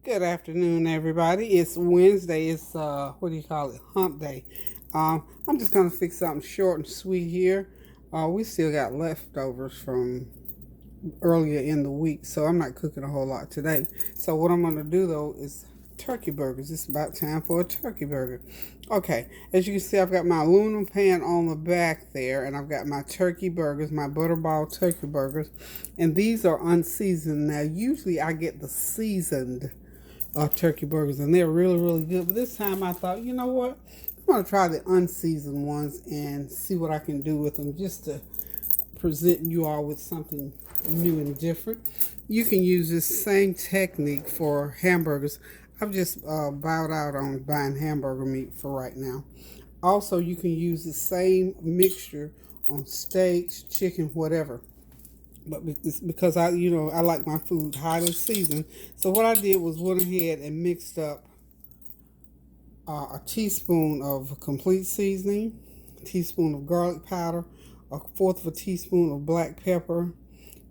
Good afternoon, everybody. It's Wednesday. It's what do you call it? Hump day. I'm just gonna fix something short and sweet here. We still got leftovers from earlier in the week, so I'm not cooking a whole lot today. So what I'm gonna do though is turkey burgers. It's about time for a turkey burger. Okay, as you can see, I've got my aluminum pan on the back there, and I've got my turkey burgers, my butterball turkey burgers, and these are unseasoned. Now, usually I get the seasoned turkey burgers, and they're really, really good. But this time I thought, you know what? I'm going to try the unseasoned ones and see what I can do with them just to present you all with something new and different. You can use this same technique for hamburgers. I've just bowed out on buying hamburger meat for right now. Also, you can use the same mixture on steaks, chicken, whatever. But it's because I like my food highly seasoned. So what I did was went ahead and mixed up a teaspoon of complete seasoning, a teaspoon of garlic powder, a fourth of a teaspoon of black pepper,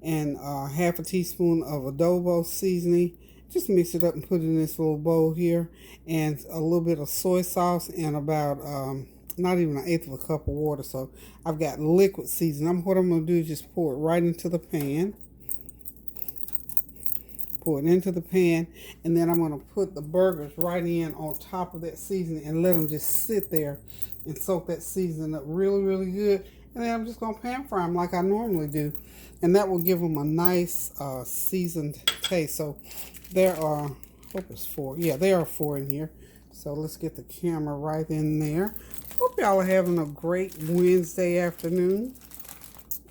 and half a teaspoon of adobo seasoning. Just mix it up and put it in this little bowl here, and a little bit of soy sauce and about not even an eighth of a cup of water. So I've got liquid seasoning. What I'm going to do is just pour it right into the pan. Pour it into the pan, and then I'm going to put the burgers right in on top of that seasoning and let them just sit there and soak that seasoning up really, really good. And then I'm just going to pan fry them like I normally do. And that will give them a nice seasoned taste. So there are, I hope it's 4. Yeah, there are 4 in here. So let's get the camera right in there. Hope y'all are having a great Wednesday afternoon.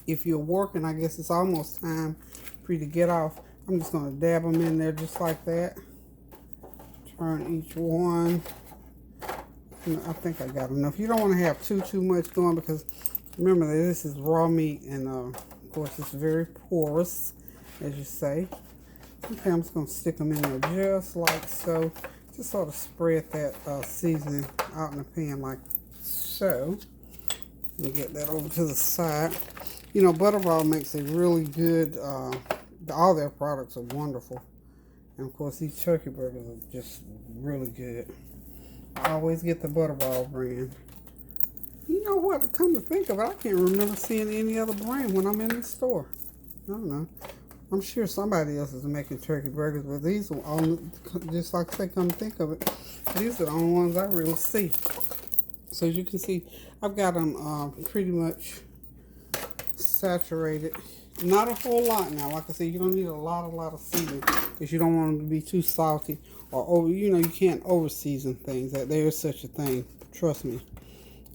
If you're working, I guess it's almost time for you to get off. I'm just going to dab them in there just like that. Turn each one. I think I got enough. You don't want to have too much going, because remember that this is raw meat, and of course it's very porous, as you say. Okay, I'm just going to stick them in there just like so. Just sort of spread that seasoning out in the pan like so. Let me get that over to the side. You know, Butterball makes a really good, all their products are wonderful. And of course, these turkey burgers are just really good. I always get the Butterball brand. You know what? Come to think of it, I can't remember seeing any other brand when I'm in the store. I don't know. I'm sure somebody else is making turkey burgers, but these are all, just like I say, come to think of it, these are the only ones I really see. So as you can see, I've got them pretty much saturated. Not a whole lot now. Like I said, you don't need a lot of seasoning, because you don't want them to be too salty or over. You know, you can't over season things. That there is such a thing. Trust me,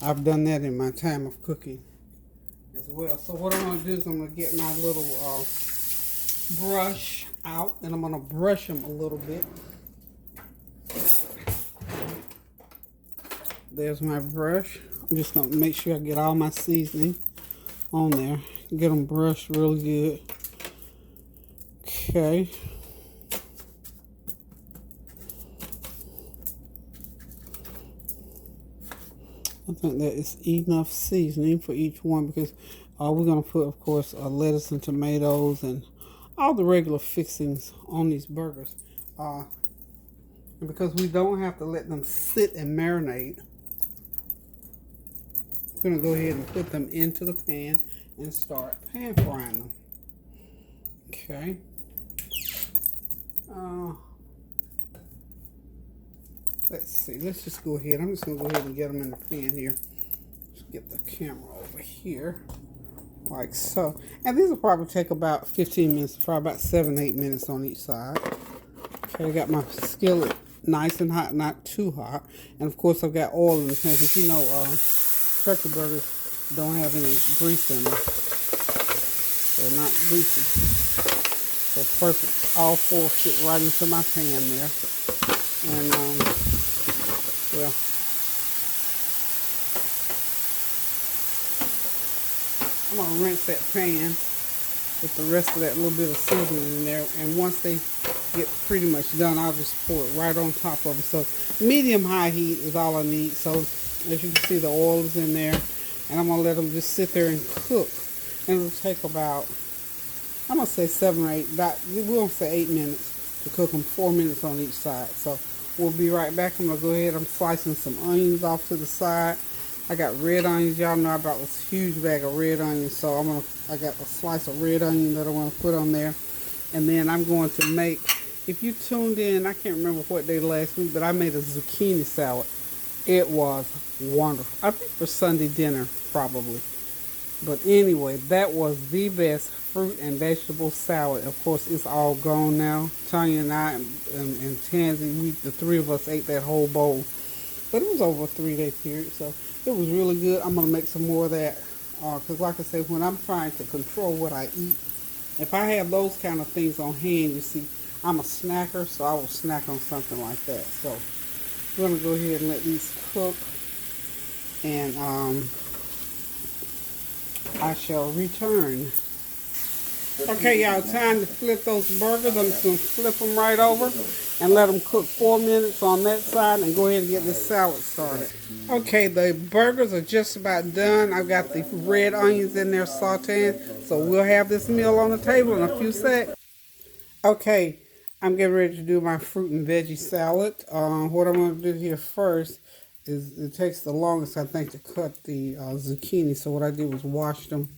I've done that in my time of cooking as well. So what I'm gonna do is I'm gonna get my little brush out, and I'm gonna brush them a little bit. There's my brush. I'm just gonna make sure I get all my seasoning on there. Get them brushed really good. Okay. I think that is enough seasoning for each one, because we're going to put, of course, lettuce and tomatoes and all the regular fixings on these burgers. And because we don't have to let them sit and marinate, we're going to go ahead and put them into the pan and start pan frying them. Okay. Let's see. Let's just go ahead. I'm just going to go ahead and get them in the pan here. Just get the camera over here. Like so. And these will probably take about 15 minutes to fry, about 7-8 minutes on each side. Okay, I got my skillet nice and hot, not too hot. And of course, I've got oil in the pan, because you know, turkey burgers don't have any grease in them. They're not greasy. So perfect. All 4 fit right into my pan there. And, well, I'm going to rinse that pan with the rest of that little bit of seasoning in there. And once they get pretty much done, I'll just pour it right on top of them. So medium-high heat is all I need. So as you can see, the oil is in there. And I'm going to let them just sit there and cook. And it'll take about, I'm going to say 7 or 8, we won't say 8 minutes. to cook them 4 minutes on each side. So we'll be right back. I'm going to go ahead. I'm slicing some onions off to the side. I got red onions. Y'all know I bought this huge bag of red onions. So I got a slice of red onion that I want to put on there. And then I'm going to make, if you tuned in, I can't remember what day last week, but I made a zucchini salad. It was wonderful. I think for Sunday dinner, probably. But anyway, that was the best fruit and vegetable salad. Of course, it's all gone now. Tanya and I and Tansy, the three of us ate that whole bowl. But it was over a 3-day period, so it was really good. I'm going to make some more of that. Because like I said, when I'm trying to control what I eat, if I have those kind of things on hand, you see, I'm a snacker, so I will snack on something like that. So we're going to go ahead and let these cook. And I shall return. Okay, y'all, time to flip those burgers. I'm just going to flip them right over and let them cook 4 minutes on that side and go ahead and get this salad started. Okay, the burgers are just about done. I've got the red onions in there sauteing, so we'll have this meal on the table in a few seconds. Okay, I'm getting ready to do my fruit and veggie salad. What I'm going to do here first is, it takes the longest, I think, to cut the zucchini. So what I did was wash them.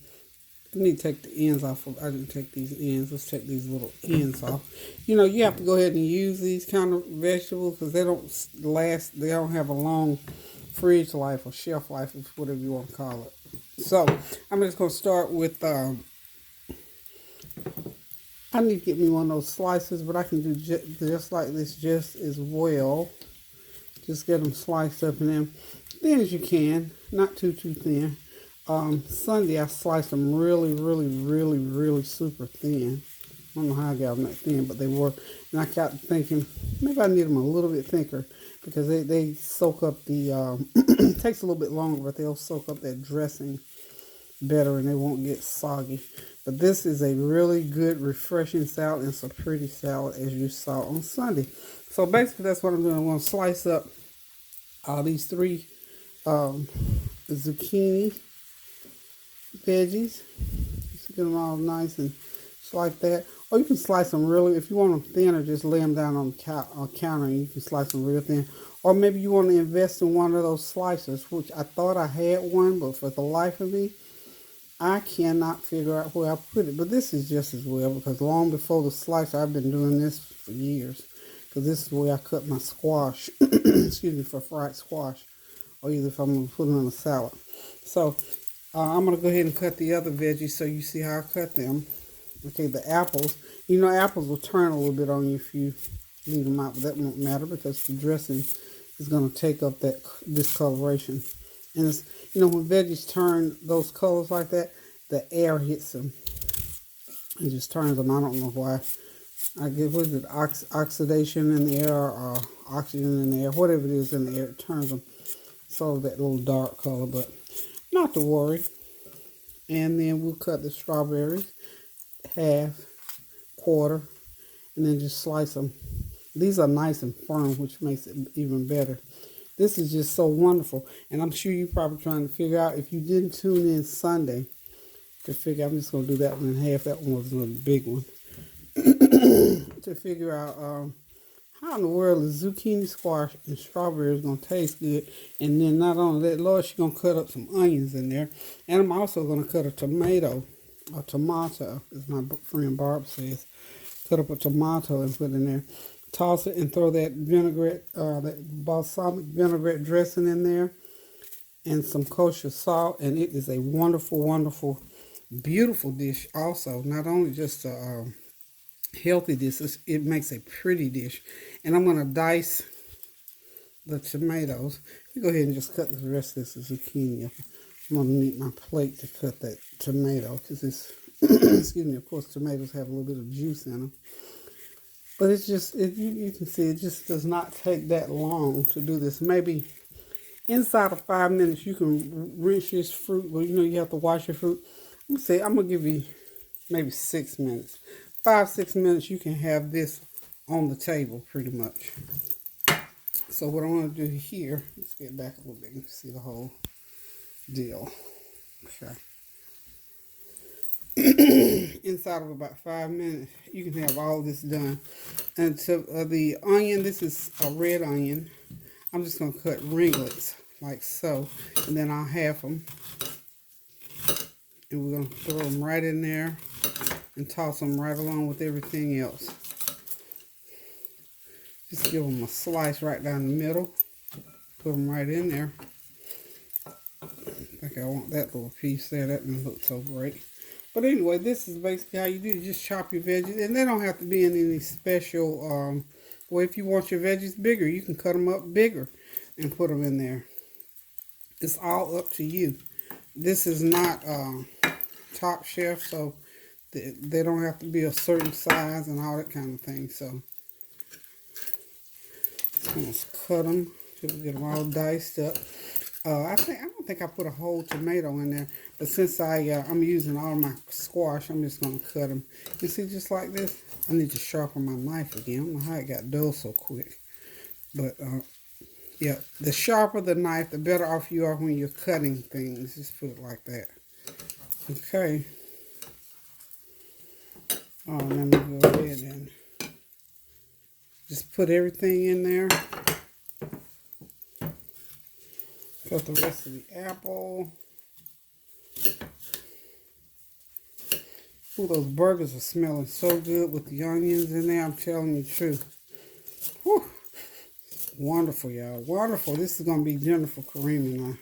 I need to take the ends off. I didn't take these ends. Let's take these little ends off. You know, you have to go ahead and use these kind of vegetables because they don't last. They don't have a long fridge life or shelf life, whatever you want to call it. So I'm just going to start with, I need to get me one of those slices, but I can do just like this just as well. Just get them sliced up in them thin as you can, not too thin. Sunday I sliced them really super thin. I don't know how I got them that thin, but they were. And I got thinking, maybe I need them a little bit thicker because they soak up the, it takes a little bit longer, but they'll soak up that dressing better and they won't get soggy. But this is a really good, refreshing salad, and it's a pretty salad as you saw on Sunday. So basically that's what I'm doing. I'm going to slice up these 3 zucchini veggies. Just get them all nice and just like that. Or you can slice them really, if you want them thinner, just lay them down on the counter and you can slice them real thin. Or maybe you want to invest in one of those slicers, which I thought I had one, but for the life of me, I cannot figure out where I put it. But this is just as well, because long before the slicer, I've been doing this for years. Because this is where I cut my squash, excuse me, for fried squash. Or either if I'm going to put them in a salad. So I'm going to go ahead and cut the other veggies so you see how I cut them. Okay, the apples. You know, apples will turn a little bit on you if you leave them out, but that won't matter because the dressing is going to take up that discoloration. And it's, you know, when veggies turn those colors like that, the air hits them. It just turns them. I don't know why. I guess, what is it, oxidation in the air or oxygen in the air, whatever it is in the air, it turns them so that little dark color, but not to worry. And then we'll cut the strawberries half, quarter, and then just slice them. These are nice and firm, which makes it even better. This is just so wonderful. And I'm sure you're probably trying to figure out, if you didn't tune in Sunday, to figure, I'm just going to do that one in half. That one was a big one. To figure out how in the world is zucchini, squash, and strawberries going to taste good. And then not only that, Lord, she's going to cut up some onions in there. And I'm also going to cut a tomato, as my friend Barb says. Cut up a tomato and put it in there. Toss it and throw that vinaigrette, that balsamic vinaigrette dressing in there, and some kosher salt, and it is a wonderful, beautiful dish. Also, not only just a healthy dish, it makes a pretty dish. And I'm going to dice the tomatoes. You go ahead and just cut the rest of this zucchini up. I'm going to need my plate to cut that tomato because it's, excuse me, of course, tomatoes have a little bit of juice in them. But it's just, you can see it just does not take that long to do this. Maybe inside of 5 minutes, you can rinse this fruit. Well, you know, you have to wash your fruit. I'm going to give you maybe 6 minutes. 5-6 minutes, you can have this on the table pretty much. So what I want to do here, let's get back a little bit. You can see the whole deal. Okay. inside of about 5 minutes. You can have all this done. And to the onion, this is a red onion. I'm just going to cut ringlets like so, and then I'll half them. And we're going to throw them right in there and toss them right along with everything else. Just give them a slice right down the middle. Put them right in there. I think I want that little piece there. That doesn't look so great. But anyway, this is basically how you do it. You just chop your veggies. And they don't have to be in any special way. If you want your veggies bigger, you can cut them up bigger and put them in there. It's all up to you. This is not Top Chef, so they don't have to be a certain size and all that kind of thing. So let's cut them till we get them all diced up. I don't think I put a whole tomato in there, but since I'm using all my squash, I'm just gonna cut them. You see, just like this. I need to sharpen my knife again. I don't know how it got dull so quick, but yeah, the sharper the knife, the better off you are when you're cutting things. Just put it like that. Okay. Oh, let me go ahead and just put everything in there. Cut the rest of the apple. Ooh, those burgers are smelling so good with the onions in there. I'm telling you the truth. Whew. Wonderful, y'all. Wonderful. This is going to be dinner for Karima and I.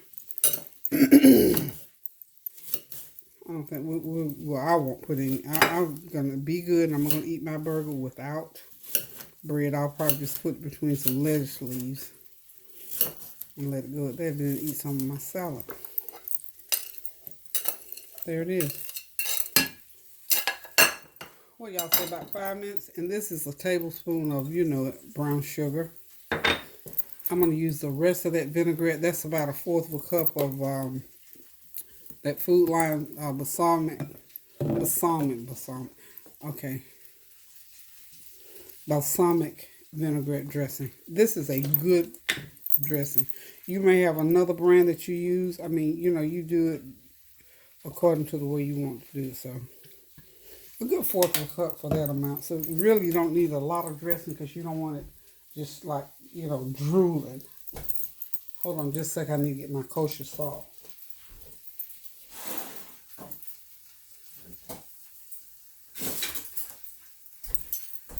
I don't think, well, I won't put any. I'm going to be good, and I'm going to eat my burger without bread. I'll probably just put it between some lettuce leaves and let it go there, then eat some of my salad. There it is. What y'all say, about 5 minutes? And this is a tablespoon of, you know it, brown sugar. I'm going to use the rest of that vinaigrette. That's about 1/4 of a cup of that Food Line balsamic. Okay. Balsamic vinaigrette dressing. This is a good dressing. You may have another brand that you use. I mean, you know, you do it according to the way you want to do it. So a good 1/4 of a cup for that amount. So really you don't need a lot of dressing because you don't want it just like, you know, drooling. Hold on just a second. I need to get my kosher salt.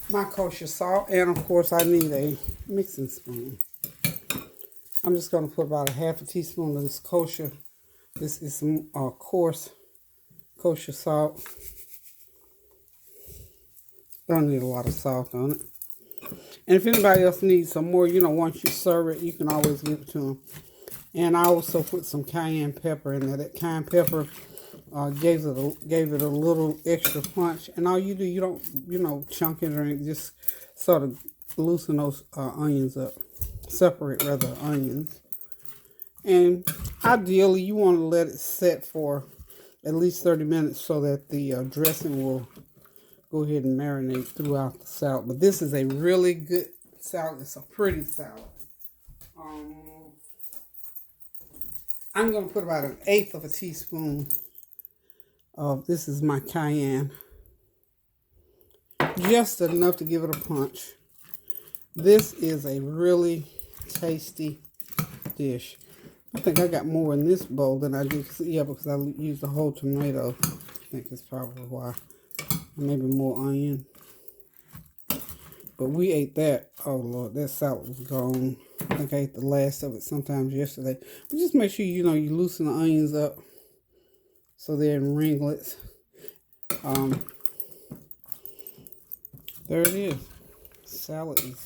My kosher salt, and of course I need a mixing spoon. I'm just going to put about 1/2 teaspoon of this kosher. This is some coarse kosher salt. Don't need a lot of salt on it. And if anybody else needs some more, you know, once you serve it, you can always give it to them. And I also put some cayenne pepper in there. That cayenne pepper gave it a little extra punch. And all you do, you don't, you know, chunk it or anything. Just sort of loosen those onions up. Separate, rather, onions. And ideally, you want to let it set for at least 30 minutes so that the dressing will go ahead and marinate throughout the salad. But this is a really good salad. It's a pretty salad. I'm going to put about 1/8 of a teaspoon of, this is my cayenne. Just enough to give it a punch. This is a really tasty dish. I think I got more in this bowl than I did. Yeah, because I used a whole tomato. I think that's probably why. Maybe more onion. But we ate that. Oh, Lord, that salad was gone. I think I ate the last of it sometimes yesterday. But just make sure, you know, you loosen the onions up so they're in ringlets. There it is. Salad is.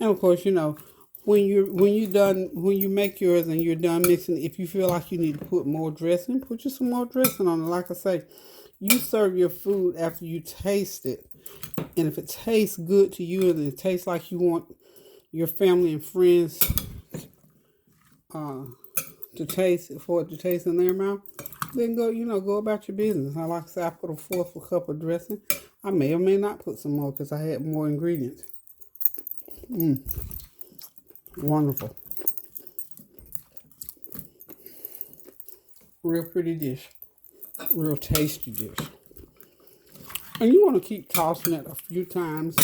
And of course, you know, when you make yours and you're done mixing, if you feel like you need to put more dressing, put just some more dressing on it. Like I say, you serve your food after you taste it. And if it tastes good to you and it tastes like you want your family and friends to taste it, for it to taste in their mouth, then go about your business. Like I said, I put 1/4 of a cup of dressing. I may or may not put some more because I had more ingredients. Wonderful. Real pretty dish. Real tasty dish. And you want to keep tossing it a few times.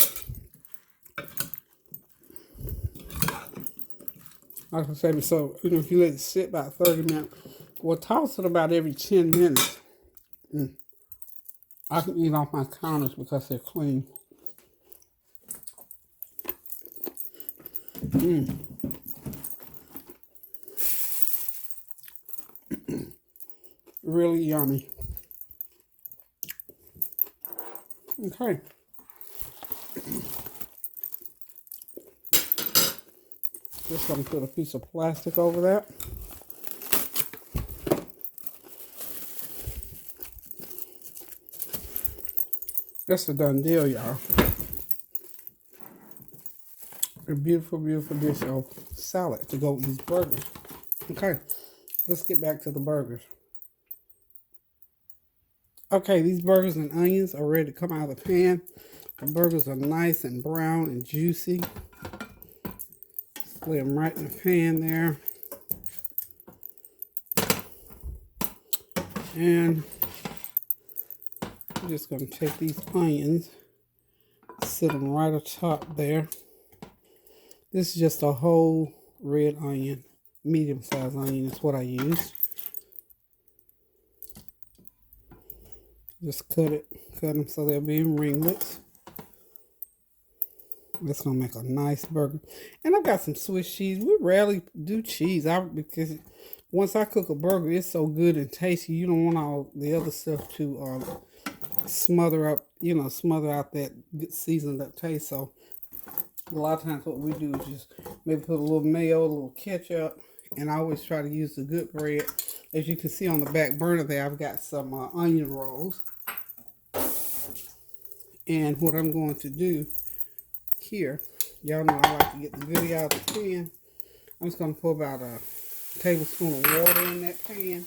Like I said, so if you let it sit about 30 minutes, well, toss it about every 10 minutes. I can eat off my counters because they're clean. Really yummy. Okay. Just gonna put a piece of plastic over that. That's a done deal, y'all. A beautiful, beautiful dish of salad to go with these burgers. Okay, let's get back to the burgers. Okay, these burgers and onions are ready to come out of the pan. The burgers are nice and brown and juicy. Lay them right in the pan there. And I'm just going to take these onions, sit them right atop there. This is just a whole red onion, medium-sized onion is what I use. Just cut them so they'll be in ringlets. That's gonna make a nice burger. And I've got some Swiss cheese. We rarely do cheese because once I cook a burger, it's so good and tasty. You don't want all the other stuff to smother out that good seasoned up taste. So a lot of times what we do is just maybe put a little mayo, a little ketchup, and I always try to use the good bread. As you can see on the back burner there, I've got some onion rolls. And what I'm going to do here, y'all know I like to get the goodie out of the pan. I'm just going to pour about a tablespoon of water in that pan.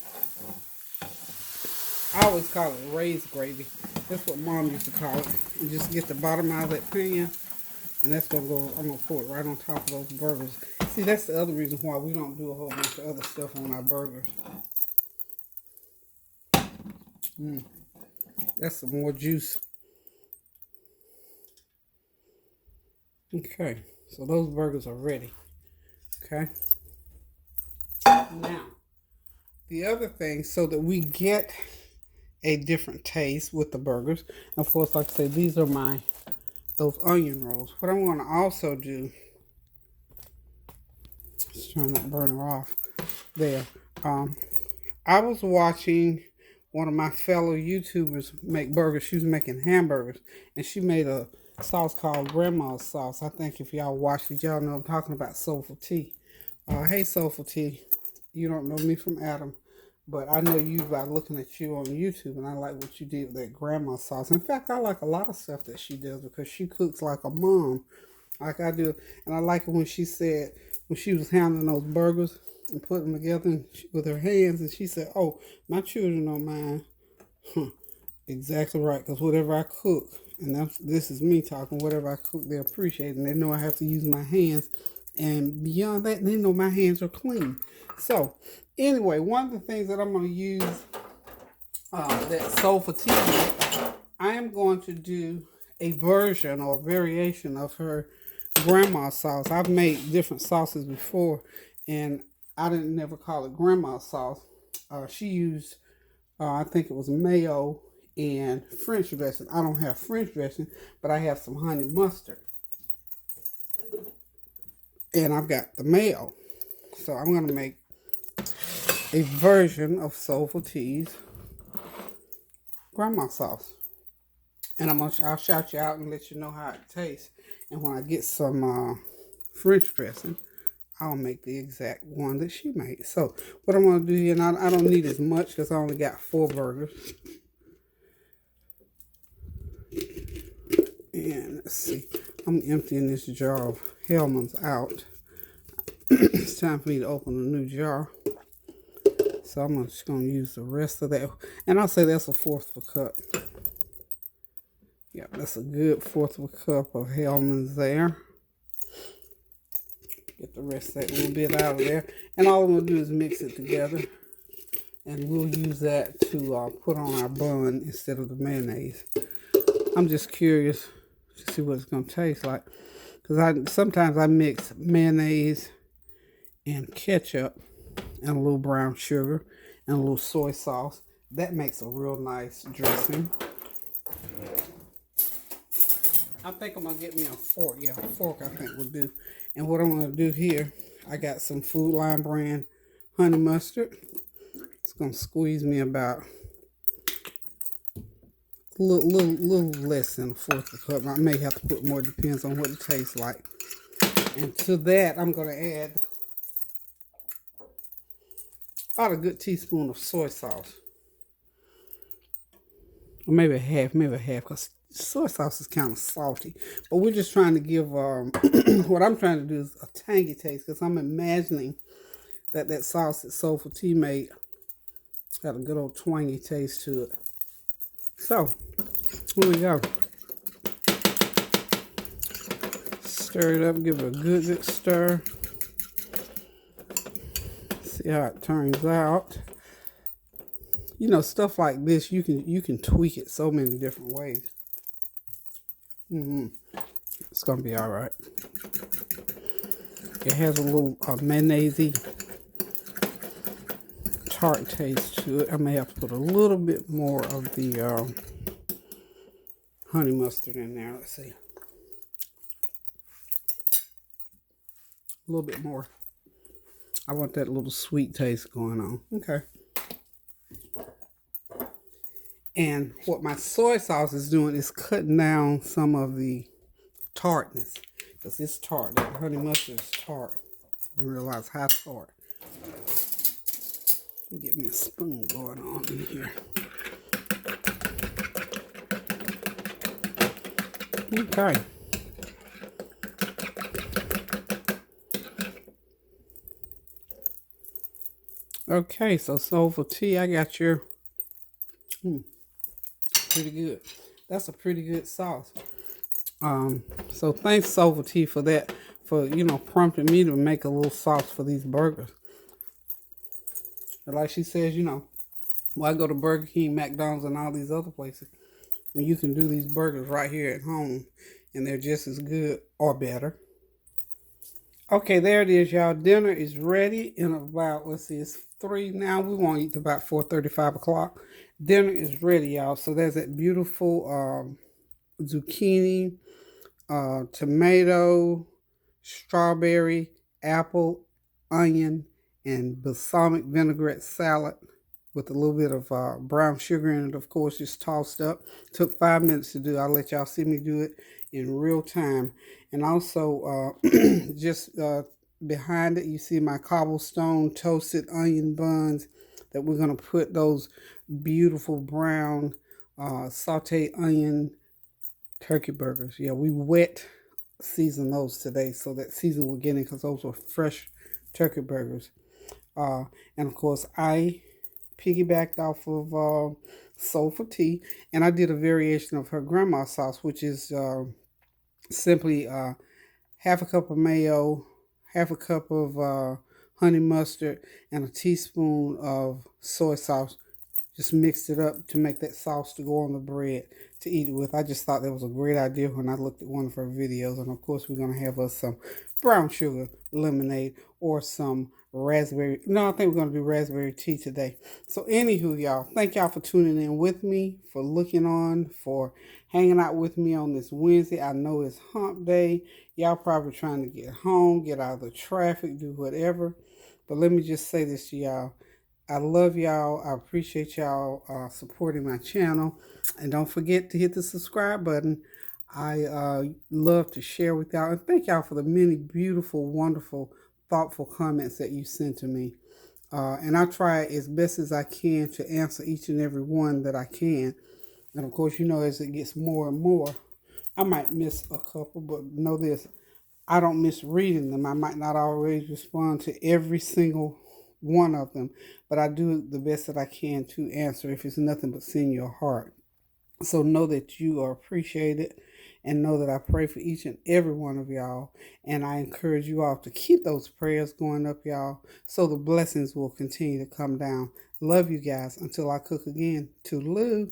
I always call it raised gravy. That's what Mom used to call it. And just get the bottom out of that pan. And that's going to go, I'm going to pour it right on top of those burgers. See, that's the other reason why we don't do a whole bunch of other stuff on our burgers. That's some more juice. Okay, so those burgers are ready. Okay. Now, the other thing, so that we get a different taste with the burgers, of course, like I say, these are those onion rolls. What I'm going to also do, let's turn that burner off there. I was watching one of my fellow YouTubers make burgers. She was making hamburgers, and she made a sauce called Grandma's sauce. I think if y'all watched it, y'all know I'm talking about SoulfulT. Hey, SoulfulT. You don't know me from Adam, but I know you by looking at you on YouTube, and I like what you did with that grandma sauce. In fact, I like a lot of stuff that she does because she cooks like a mom, like I do. And I like it when she said, when she was handling those burgers and putting them together with her hands, and she said, "Oh, my children don't mind." Exactly right, because whatever I cook, and this is me talking, whatever I cook, they appreciate it, and they know I have to use my hands. And beyond that, they know my hands are clean. So, anyway, one of the things that I'm going to use that SoulfulT, I am going to do a version or a variation of her grandma's sauce. I've made different sauces before, and I didn't never call it grandma's sauce. She used, I think it was mayo and French dressing. I don't have French dressing, but I have some honey mustard. And I've got the mayo. So I'm going to make a version of SoulfulT's grandma sauce. And I'll shout you out and let you know how it tastes. And when I get some French dressing, I'll make the exact one that she made. So what I'm going to do here, and I don't need as much because I only got 4 burgers. And let's see, I'm emptying this jar of Hellmann's out. It's time for me to open a new jar. So I'm just going to use the rest of that. And I'll say that's a 1/4 of a cup. Yeah, that's a good 1/4 of a cup of Hellmann's there. Get the rest of that little bit out of there. And all I'm going to do is mix it together. and we'll use that to put on our bun instead of the mayonnaise. I'm just curious to see what it's gonna taste like, because sometimes I mix mayonnaise and ketchup and a little brown sugar and a little soy sauce. That makes a real nice dressing. I think I'm gonna get me a fork. Yeah, a fork I think will do. And what I'm gonna do here, I got some Food Line brand honey mustard. It's gonna squeeze me about a little less than a fourth of a cup. I may have to put more, depends on what it tastes like. And to that, I'm gonna add about a good teaspoon of soy sauce. Or maybe a half, because soy sauce is kind of salty. But we're just trying to give, what I'm trying to do is a tangy taste, because I'm imagining that sauce that SoulfulT made got a good old twangy taste to it. So, here we go. Stir it up, give it a good stir. See how it turns out. You know, stuff like this, you can tweak it so many different ways. It's gonna be all right. It has a little mayonnaise-y tart taste to it. I may have to put a little bit more of the honey mustard in there. Let's see. A little bit more. I want that little sweet taste going on. Okay. And what my soy sauce is doing is cutting down some of the tartness. Because it's tart. That honey mustard is tart. I didn't realize how tart. Get me a spoon going on in here. Okay. Okay, so SoulfulT, I got your pretty good. That's a pretty good sauce. So thanks SoulfulT for that, for prompting me to make a little sauce for these burgers. But like she says, well, I go to Burger King, McDonald's, and all these other places, when you can do these burgers right here at home, and they're just as good or better. Okay, there it is, y'all. Dinner is ready in about, let's see, it's 3 now. We won't eat till about 4:30, 5 o'clock. Dinner is ready, y'all. So there's that beautiful zucchini, tomato, strawberry, apple, onion, and balsamic vinaigrette salad with a little bit of brown sugar in it, of course, just tossed up. Took 5 minutes to do. I'll let y'all see me do it in real time. And also, just behind it, you see my cobblestone toasted onion buns that we're going to put those beautiful brown sauteed onion turkey burgers. Yeah, we wet season those today, so that season we're getting, because those were fresh turkey burgers. And of course, I piggybacked off of SoulfulT, and I did a variation of her grandma's sauce, which is simply half a cup of mayo, half a cup of honey mustard, and a teaspoon of soy sauce. Just mixed it up to make that sauce to go on the bread to eat it with. I just thought that was a great idea when I looked at one of her videos. And of course, we're going to have us some brown sugar lemonade or some raspberry. No, I think we're going to do raspberry tea today. So anywho, y'all, thank y'all for tuning in with me, for looking on, for hanging out with me on this Wednesday. I know it's hump day. Y'all probably trying to get home, get out of the traffic, do whatever. But let me just say this to y'all. I love y'all. I appreciate y'all supporting my channel. And don't forget to hit the subscribe button. I love to share with y'all. And thank y'all for the many beautiful, wonderful, thoughtful comments that you send to me. And I try as best as I can to answer each and every one that I can. And of course, as it gets more and more, I might miss a couple, but know this, I don't miss reading them. I might not always respond to every single one of them, but I do the best that I can to answer if it's nothing but seeing your heart. So know that you are appreciated, and know that I pray for each and every one of y'all. And I encourage you all to keep those prayers going up, y'all, so the blessings will continue to come down. Love you guys. Until I cook again. Toodaloo.